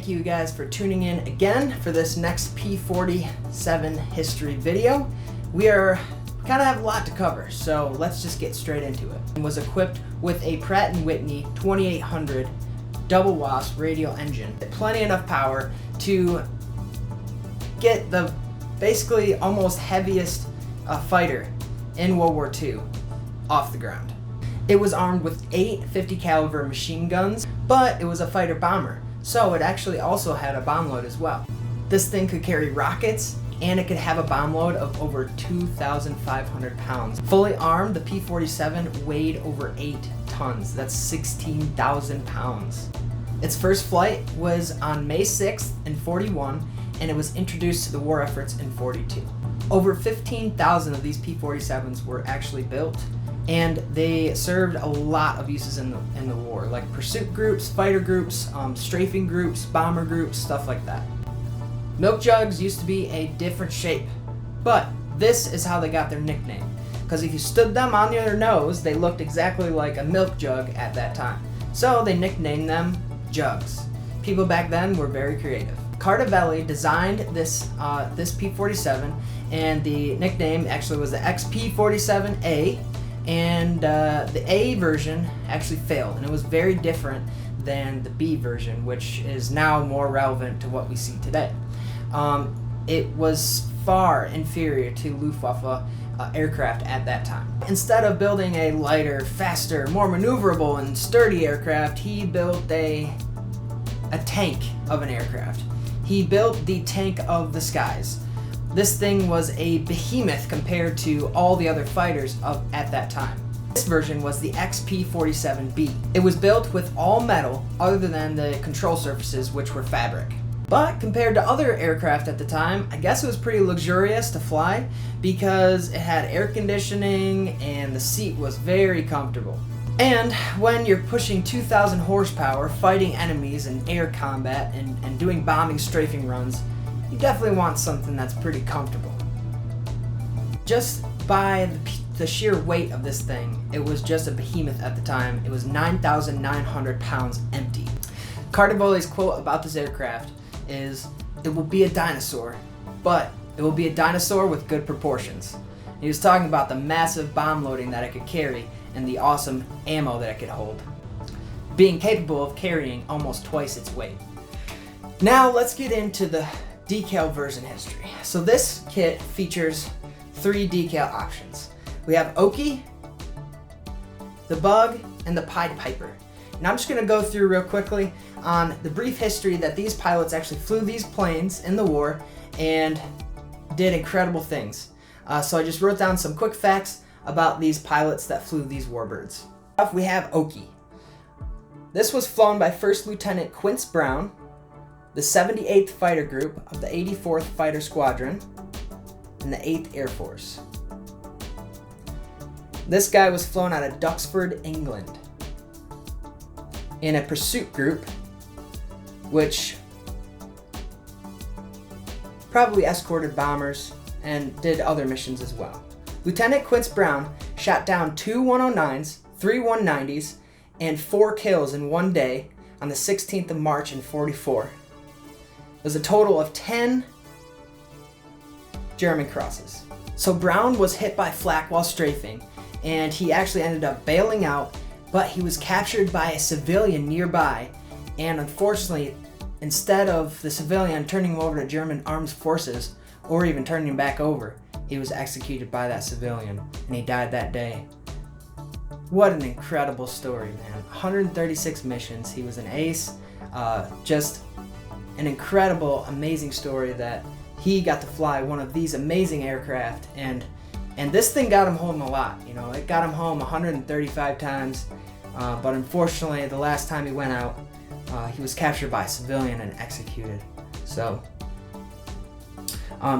thank you guys for tuning in again for this next P-47 history video. We kind of have a lot to cover, so let's just get straight into it. It was equipped with a Pratt & Whitney 2800 double wasp radial engine. Plenty enough power to get the basically almost heaviest fighter in World War II off the ground. It was armed with 8 50 caliber machine guns, but it was a fighter bomber, so it actually also had a bomb load as well. This thing could carry rockets, and it could have a bomb load of over 2,500 pounds. Fully armed, the P-47 weighed over 8 tons. That's 16,000 pounds. Its first flight was on May 6th in 41, and it was introduced to the war efforts in 42. Over 15,000 of these P-47s were actually built, and they served a lot of uses in the war, like pursuit groups, fighter groups, strafing groups, bomber groups, stuff like that. Milk jugs used to be a different shape, but this is how they got their nickname, because if you stood them on their nose, they looked exactly like a milk jug at that time. So they nicknamed them jugs. People back then were very creative. Revell designed this P-47, and the nickname actually was the XP-47A, and the A version actually failed, and it was very different than the B version, which is now more relevant to what we see today. It was far inferior to Luftwaffe aircraft at that time. Instead of building a lighter, faster, more maneuverable and sturdy aircraft, he built a tank of an aircraft. He built the tank of the skies. This thing was a behemoth compared to all the other fighters at that time. This version was the XP-47B. It was built with all metal other than the control surfaces, which were fabric. But compared to other aircraft at the time, I guess it was pretty luxurious to fly because it had air conditioning and the seat was very comfortable. And when you're pushing 2,000 horsepower, fighting enemies in air combat and doing bombing strafing runs, you definitely want something that's pretty comfortable. Just by the sheer weight of this thing, it was just a behemoth at the time. It was 9,900 pounds empty. Revell's quote about this aircraft is, "It will be a dinosaur, but it will be a dinosaur with good proportions." He was talking about the massive bomb loading that it could carry and the awesome ammo that it could hold, being capable of carrying almost twice its weight. Now let's get into the Decale version history. So this kit features 3 decal options. We have Oki, the Bug, and the Pied Piper. And I'm just going to go through real quickly on the brief history that these pilots actually flew these planes in the war and did incredible things. So I just wrote down some quick facts about these pilots that flew these warbirds. We have Oki. This was flown by First Lieutenant Quince Brown, the 78th Fighter Group of the 84th Fighter Squadron, and the 8th Air Force. This guy was flown out of Duxford, England, in a pursuit group, which probably escorted bombers and did other missions as well. Lieutenant Quince Brown shot down 2 109s, 3 190s, and 4 kills in one day on the 16th of March in 44. It was a total of 10 German crosses. So Brown was hit by flak while strafing, and he actually ended up bailing out, but he was captured by a civilian nearby, and unfortunately, instead of the civilian turning him over to German armed forces, or even turning him back over, he was executed by that civilian, and he died that day. What an incredible story, man. 136 missions, he was an ace, just an incredible, amazing story that he got to fly one of these amazing aircraft, and this thing got him home a lot. You know, it got him home 135 times, but unfortunately, the last time he went out, he was captured by a civilian and executed. So,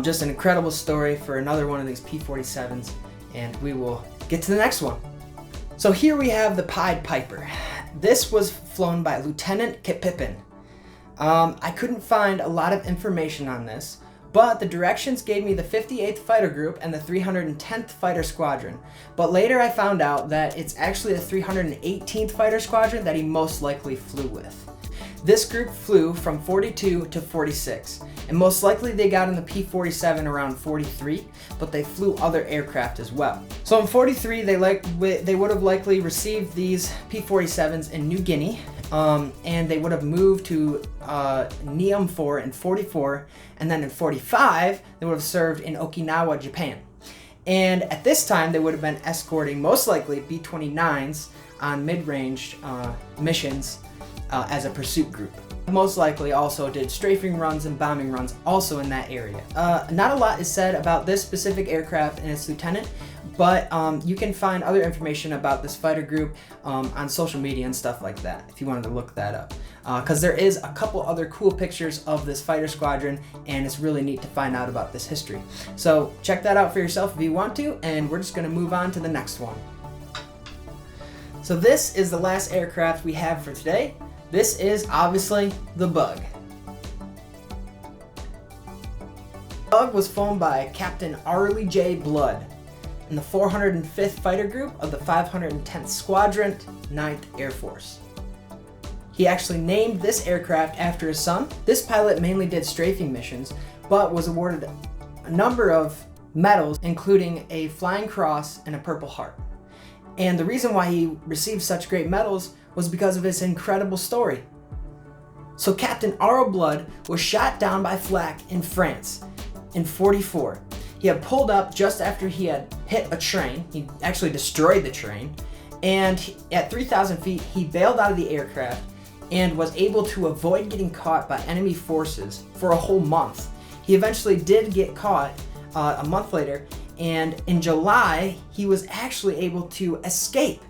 just an incredible story for another one of these P-47s, and we will get to the next one. So here we have the Pied Piper. This was flown by Lieutenant Kip Pippin. I couldn't find a lot of information on this, but the directions gave me the 58th Fighter Group and the 310th Fighter Squadron. But later I found out that it's actually the 318th Fighter Squadron that he most likely flew with. This group flew from 42 to 46, and most likely they got in the P-47 around 43, but they flew other aircraft as well. So in 43, they would have likely received these P-47s in New Guinea, and they would have moved to Niam 4 in 44, and then in 45, they would have served in Okinawa, Japan. And at this time, they would have been escorting, most likely, B-29s on mid-range missions as a pursuit group. Most likely also did strafing runs and bombing runs also in that area. Not a lot is said about this specific aircraft and its lieutenant, but you can find other information about this fighter group on social media and stuff like that if you wanted to look that up. Because there is a couple other cool pictures of this fighter squadron, and it's really neat to find out about this history. So check that out for yourself if you want to, and we're just going to move on to the next one. So this is the last aircraft we have for today. This is obviously the Bug. Bug was flown by Captain Arlie J. Blood in the 405th Fighter Group of the 510th Squadron, 9th Air Force. He actually named this aircraft after his son. This pilot mainly did strafing missions, but was awarded a number of medals, including a Flying Cross and a Purple Heart. And the reason why he received such great medals was because of his incredible story. So Captain Arlie Blood was shot down by flak in France in 44. He had pulled up just after he had hit a train. He actually destroyed the train. And at 3,000 feet, he bailed out of the aircraft and was able to avoid getting caught by enemy forces for a whole month. He eventually did get caught a month later, and in July, he was actually able to escape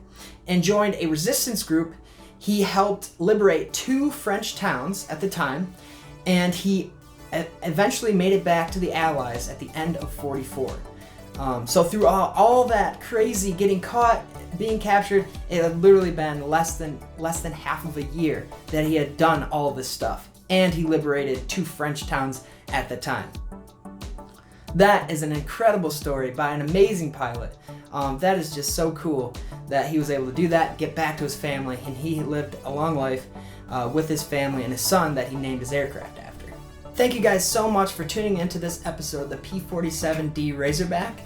and joined a resistance group. He helped liberate 2 French towns at the time, and he eventually made it back to the Allies at the end of 44. So through all that crazy getting caught, being captured, it had literally been less than half of a year that he had done all this stuff, and he liberated 2 French towns at the time. That is an incredible story by an amazing pilot. That is just so cool that he was able to do that, get back to his family, and he lived a long life with his family and his son that he named his aircraft after. Thank you guys so much for tuning into this episode of the P-47D Razorback.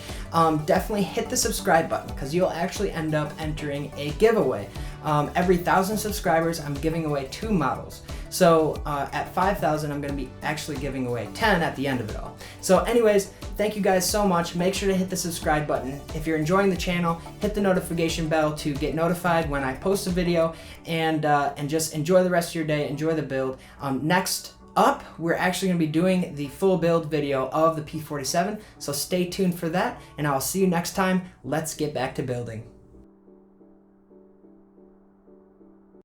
Definitely hit the subscribe button because you'll actually end up entering a giveaway. Every 1,000 subscribers, I'm giving away 2 models. So at 5,000, I'm going to be actually giving away 10 at the end of it all. So anyways, thank you guys so much. Make sure to hit the subscribe button. If you're enjoying the channel, hit the notification bell to get notified when I post a video, and just enjoy the rest of your day. Enjoy the build. Next up, we're actually going to be doing the full build video of the P-47, so stay tuned for that, and I'll see you next time. Let's get back to building.